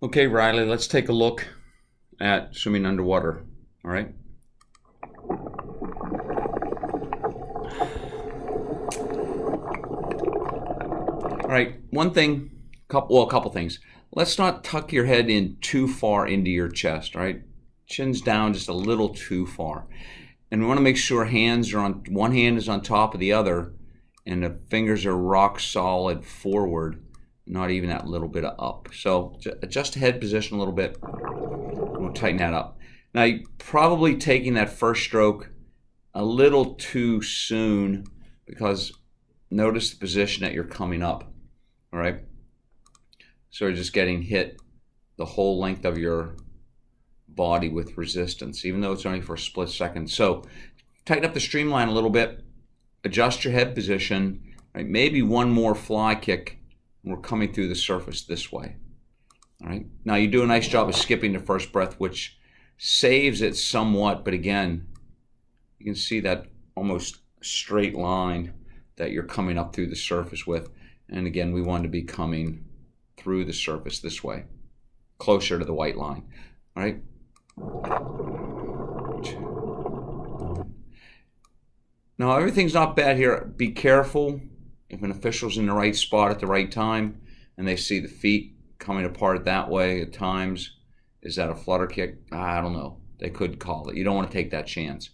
Okay, Riley, let's take a look at swimming underwater, all right? All right, a couple things. Let's not tuck your head in too far into your chest, all right? Chin's down just a little too far. And we want to make sure one hand is on top of the other and the fingers are rock solid forward, not even that little bit of up. So adjust the head position a little bit. We'll tighten that up. Now, you're probably taking that first stroke a little too soon because notice the position that you're coming up, all right? So you're just getting hit the whole length of your body with resistance, even though it's only for a split second. So tighten up the streamline a little bit, adjust your head position, right? Maybe one more fly kick, and we're coming through the surface this way. All right. Now you do a nice job of skipping the first breath, which saves it somewhat, but again, you can see that almost straight line that you're coming up through the surface with. And again, we want to be coming through the surface this way, closer to the white line. All right. 2. Now everything's not bad here. Be careful if an official's in the right spot at the right time and they see the feet coming apart that way at times. Is that a flutter kick? I don't know. They could call it. You don't want to take that chance.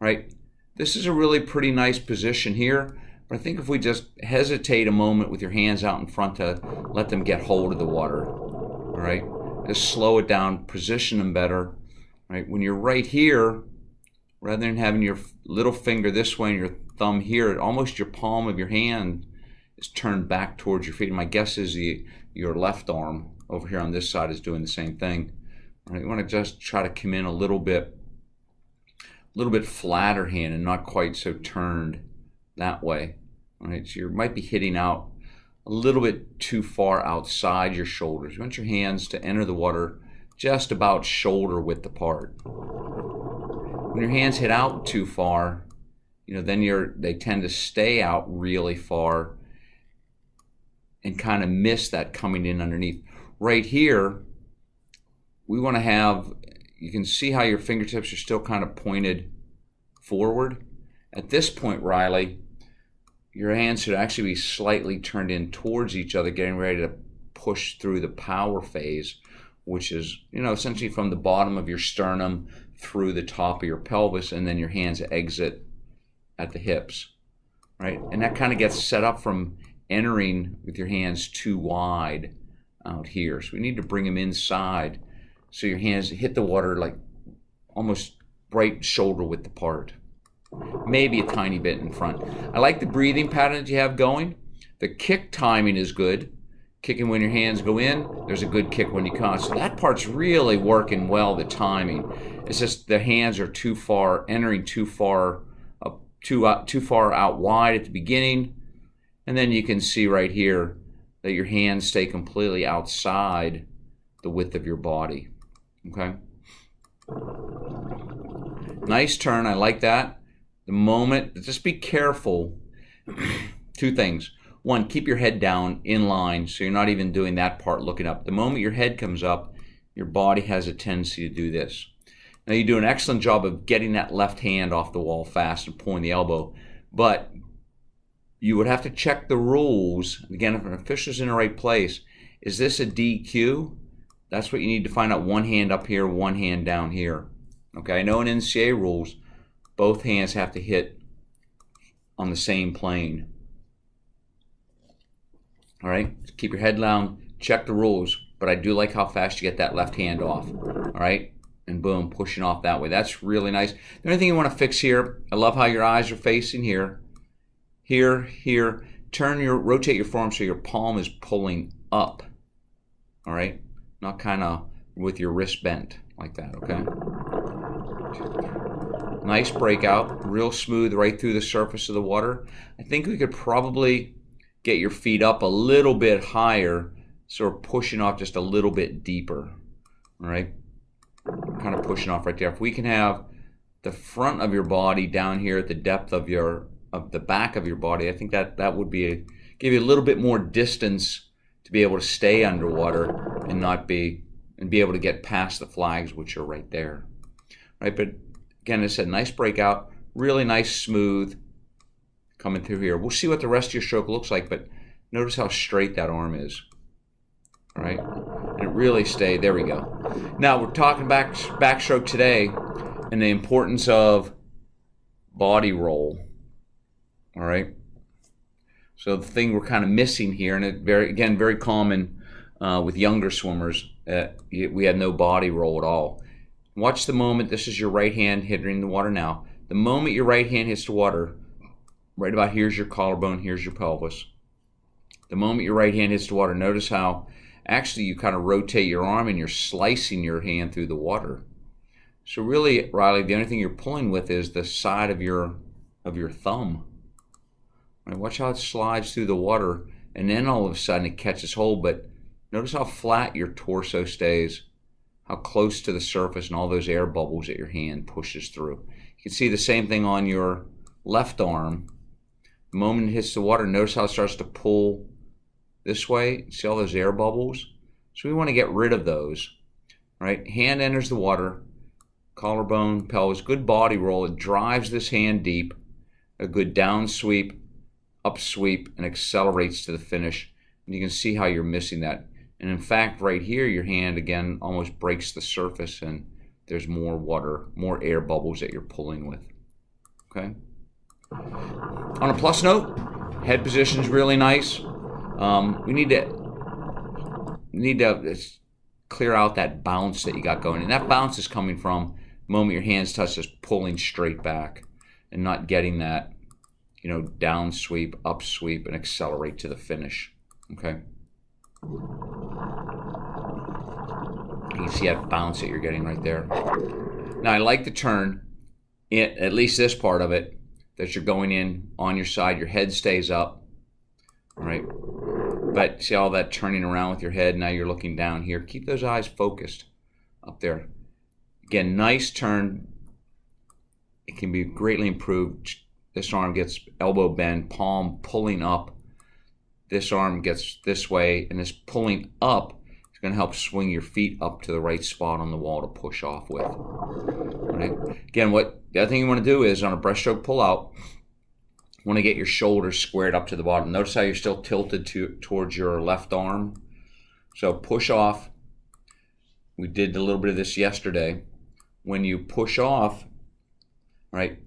Right? This is a really pretty nice position here. But I think if we just hesitate a moment with your hands out in front to let them get hold of the water. All right? Just slow it down, position them better. Right? When you're right here, rather than having your little finger this way and your thumb here, almost your palm of your hand is turned back towards your feet. And my guess is your left arm over here on this side is doing the same thing. All right? You want to just try to come in a little bit flatter hand and not quite so turned that way. All right? So you might be hitting out a little bit too far outside your shoulders. You want your hands to enter the water just about shoulder width apart. When your hands hit out too far, then they tend to stay out really far and kind of miss that coming in underneath. Right here, we want to have, you can see how your fingertips are still kind of pointed forward. At this point, Riley, your hands should actually be slightly turned in towards each other, getting ready to push through the power phase, which is, essentially from the bottom of your sternum through the top of your pelvis, and then your hands exit at the hips, right? And that kind of gets set up from entering with your hands too wide out here. So we need to bring them inside so your hands hit the water like almost right shoulder width apart. Maybe a tiny bit in front. I like the breathing pattern that you have going. The kick timing is good. Kicking when your hands go in, there's a good kick when you come out. So that part's really working well, the timing. It's just the hands are too far, entering too far out wide at the beginning. And then you can see right here that your hands stay completely outside the width of your body. Okay? Nice turn, I like that. The moment, just be careful. 2 things. 1, keep your head down in line so you're not even doing that part looking up. The moment your head comes up, your body has a tendency to do this. Now you do an excellent job of getting that left hand off the wall fast and pulling the elbow, but you would have to check the rules. Again, if an official's in the right place, is this a DQ? That's what you need to find out. 1 hand up here, 1 hand down here. Okay, I know in NCAA rules, both hands have to hit on the same plane. All right, keep your head down, check the rules, but I do like how fast you get that left hand off. All right, and boom, pushing off that way. That's really nice. The only thing you want to fix here, I love how your eyes are facing here. Here. Rotate your forearm so your palm is pulling up. All right, not kind of with your wrist bent like that, okay? Nice breakout, real smooth right through the surface of the water. I think we could probably get your feet up a little bit higher, so we're pushing off just a little bit deeper. All right, kind of pushing off right there. If we can have the front of your body down here at the depth of the back of your body, I think that would give you a little bit more distance to be able to stay underwater and not be and be able to get past the flags, which are right there. Right, but again, as I said, nice breakout, really nice smooth coming through here. We'll see what the rest of your stroke looks like, but notice how straight that arm is. All right, and it really stayed. There we go. Now we're talking backstroke today and the importance of body roll. All right. So the thing we're kind of missing here, and it very common with younger swimmers, we had no body roll at all. Watch the moment. This is your right hand hitting the water now. The moment your right hand hits the water, right about here's your collarbone, here's your pelvis. The moment your right hand hits the water, notice how actually you kind of rotate your arm and you're slicing your hand through the water. So really, Riley, the only thing you're pulling with is the side of your thumb. Right, watch how it slides through the water, and then all of a sudden it catches hold, but notice how flat your torso stays, how close to the surface, and all those air bubbles that your hand pushes through. You can see the same thing on your left arm. The moment it hits the water, notice how it starts to pull this way. See all those air bubbles? So we want to get rid of those. Right? Hand enters the water, collarbone, pelvis, good body roll. It drives this hand deep, a good down sweep, up sweep, and accelerates to the finish. And you can see how you're missing that. And in fact, right here, your hand again almost breaks the surface, and there's more water, more air bubbles that you're pulling with. Okay. On a plus note, head position is really nice. We need to clear out that bounce that you got going, and that bounce is coming from the moment your hands touch, just pulling straight back and not getting that, down sweep, up sweep, and accelerate to the finish. Okay. You can see that bounce that you're getting right there. Now, I like the turn, at least this part of it, that you're going in on your side. Your head stays up, all right? But see all that turning around with your head. Now you're looking down here. Keep those eyes focused up there. Again, nice turn. It can be greatly improved. This arm gets elbow bend, palm pulling up. This arm gets this way, and this pulling up is going to help swing your feet up to the right spot on the wall to push off with. Right? Again, the other thing you want to do is on a breaststroke pull-out, you want to get your shoulders squared up to the bottom. Notice how you're still tilted towards your left arm. So push off. We did a little bit of this yesterday. When you push off, right,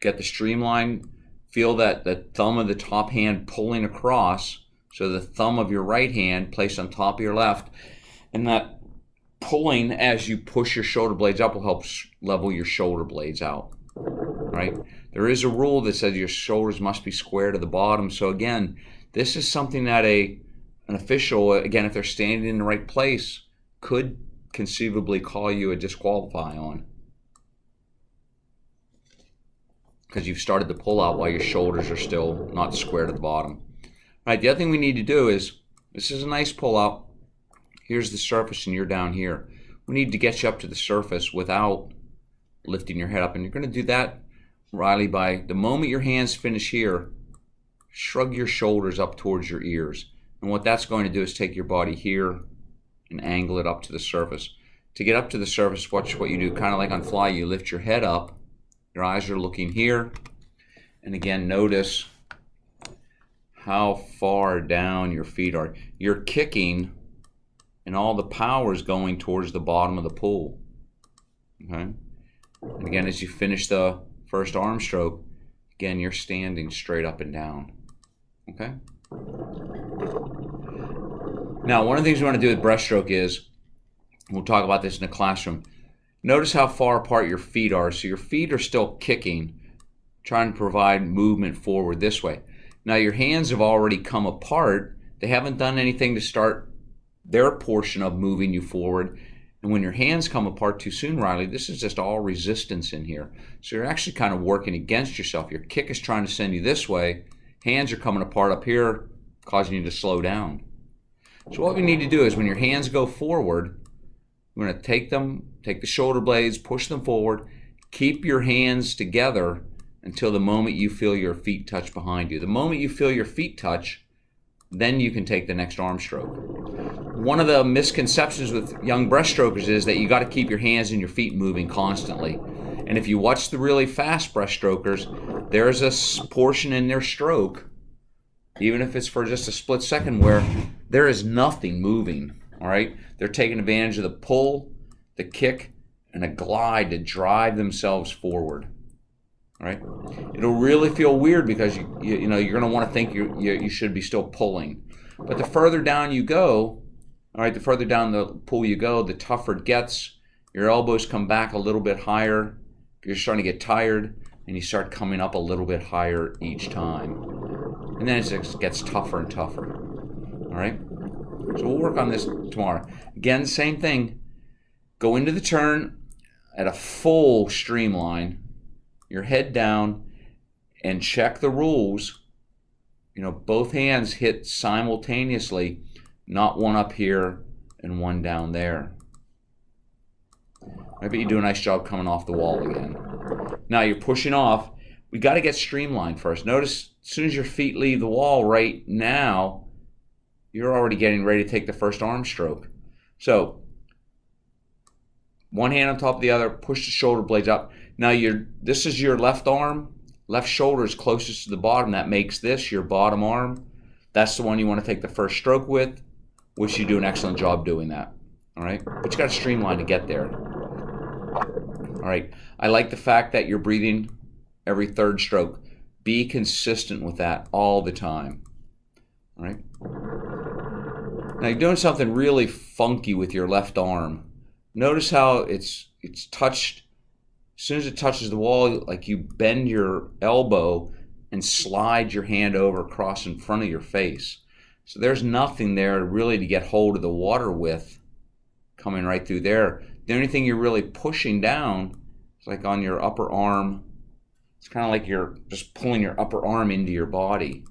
get the streamline. Feel that the thumb of the top hand pulling across, so the thumb of your right hand placed on top of your left, and that pulling as you push your shoulder blades up will help level your shoulder blades out, right? There is a rule that says your shoulders must be square to the bottom. So again, this is something that an official, again, if they're standing in the right place, could conceivably call you a disqualify on, because you've started to pull out while your shoulders are still not square to the bottom. All right, the other thing we need to do is, this is a nice pull out. Here's the surface and you're down here. We need to get you up to the surface without lifting your head up. And you're going to do that, Riley, by the moment your hands finish here, shrug your shoulders up towards your ears. And what that's going to do is take your body here and angle it up to the surface. To get up to the surface, watch what you do. Kind of like on fly, you lift your head up. Your eyes are looking here. And again, notice how far down your feet are. You're kicking, and all the power is going towards the bottom of the pool. Okay? And again, as you finish the first arm stroke, again, you're standing straight up and down. Okay? Now, one of the things we want to do with breaststroke is, we'll talk about this in the classroom, notice how far apart your feet are. So your feet are still kicking, trying to provide movement forward this way. Now your hands have already come apart. They haven't done anything to start their portion of moving you forward. And when your hands come apart too soon, Riley, this is just all resistance in here. So you're actually kind of working against yourself. Your kick is trying to send you this way. Hands are coming apart up here, causing you to slow down. So what we need to do is when your hands go forward, we're going to take the shoulder blades, push them forward, keep your hands together until the moment you feel your feet touch behind you. The moment you feel your feet touch, then you can take the next arm stroke. One of the misconceptions with young breaststrokers is that you got to keep your hands and your feet moving constantly. And if you watch the really fast breaststrokers, there's a portion in their stroke, even if it's for just a split second, where there is nothing moving. All right, they're taking advantage of the pull, the kick, and a glide to drive themselves forward. All right, it'll really feel weird because you know you're going to want to think you should be still pulling, but the further down you go, all right, the further down the pool you go, the tougher it gets. Your elbows come back a little bit higher. You're starting to get tired, and you start coming up a little bit higher each time, and then it just gets tougher and tougher. All right, so we'll work on this tomorrow. Again, same thing. Go into the turn at a full streamline. Your head down, and check the rules. You know, both hands hit simultaneously, not one up here and one down there. I bet you do a nice job coming off the wall again. Now you're pushing off. We got to get streamlined first. Notice as soon as your feet leave the wall right now, you're already getting ready to take the first arm stroke. So one hand on top of the other, push the shoulder blades up. Now this is your left arm. Left shoulder is closest to the bottom. That makes this your bottom arm. That's the one you want to take the first stroke with, which you do an excellent job doing that. All right, but you got to streamline to get there. All right, I like the fact that you're breathing every third stroke. Be consistent with that all the time. All right. Now you're doing something really funky with your left arm. Notice how it's touched. As soon as it touches the wall, like you bend your elbow and slide your hand over across in front of your face. So there's nothing there really to get hold of the water with coming right through there. The only thing you're really pushing down is like on your upper arm. It's kind of like you're just pulling your upper arm into your body.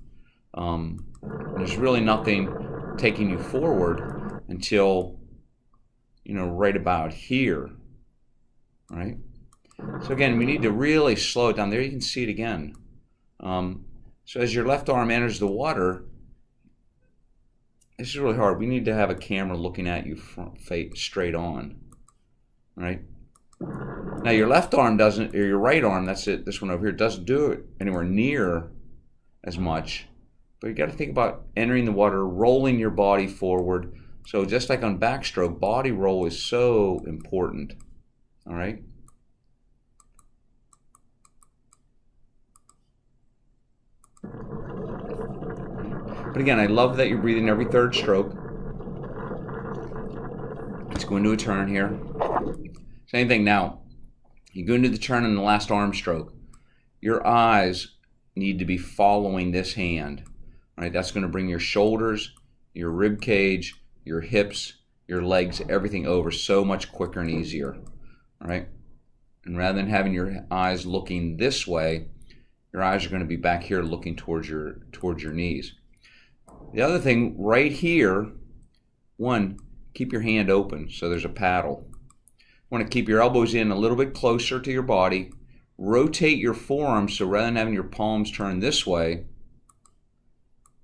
There's really nothing taking you forward until, you know, right about here, right? So again, we need to really slow it down. There you can see it again. So as your left arm enters the water, this is really hard. We need to have a camera looking at you straight on, right? Now your left arm doesn't, or your right arm, that's it, this one over here, doesn't do it anywhere near as much. But you got to think about entering the water, rolling your body forward. So just like on backstroke, body roll is so important, all right? But again, I love that you're breathing every third stroke. Let's go into a turn here. Same thing now. You go into the turn in the last arm stroke. Your eyes need to be following this hand. All right, that's going to bring your shoulders, your rib cage, your hips, your legs, everything over so much quicker and easier. All right? And rather than having your eyes looking this way, your eyes are going to be back here looking towards your knees. The other thing right here, one, keep your hand open so there's a paddle. You want to keep your elbows in a little bit closer to your body. Rotate your forearms, so rather than having your palms turned this way,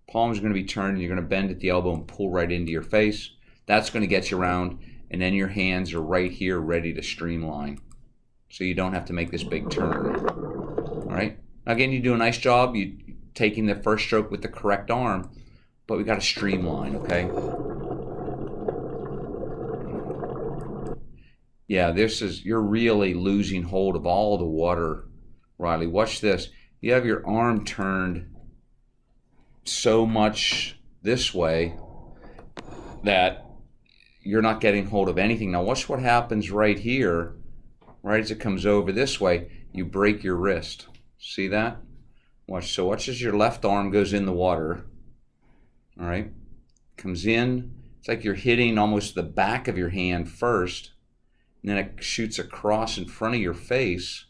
palms are going to be turned, you're going to bend at the elbow and pull right into your face. That's going to get you around, and then your hands are right here ready to streamline. So you don't have to make this big turn. All right? Again, you do a nice job you taking the first stroke with the correct arm, but we got to streamline, okay? Yeah, you're really losing hold of all the water, Riley. Watch this. You have your arm turned so much this way that you're not getting hold of anything. Now watch what happens right here. Right as it comes over this way, you break your wrist. See that? Watch. So watch as your left arm goes in the water. All right? Comes in. It's like you're hitting almost the back of your hand first. And then it shoots across in front of your face.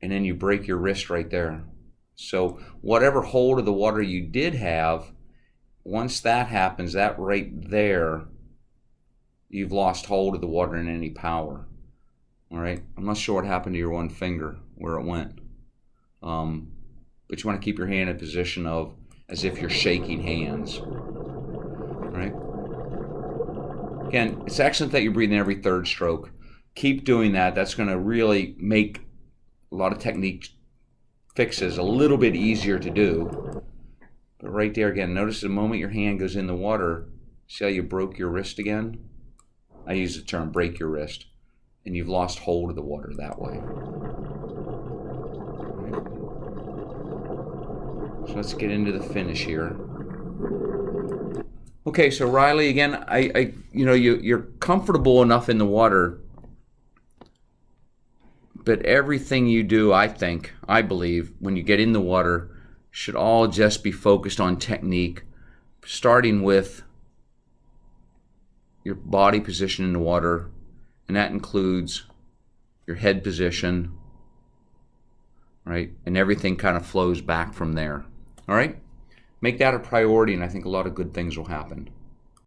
And then you break your wrist right there. So whatever hold of the water you did have, once that happens, that right there, you've lost hold of the water and any power. All right? I'm not sure what happened to your one finger, where it went. But you want to keep your hand in a position of as if you're shaking hands. All right? Again, it's excellent that you're breathing every third stroke. Keep doing that. That's going to really make a lot of technique fixes a little bit easier to do. But right there again, notice the moment your hand goes in the water, see how you broke your wrist again? I use the term break your wrist. And you've lost hold of the water that way. So let's get into the finish here. Okay, so Riley, again, you're comfortable enough in the water, but everything you do, I believe, when you get in the water, should all just be focused on technique, starting with your body position in the water, and that includes your head position, right? And everything kind of flows back from there. All right? Make that a priority, and I think a lot of good things will happen.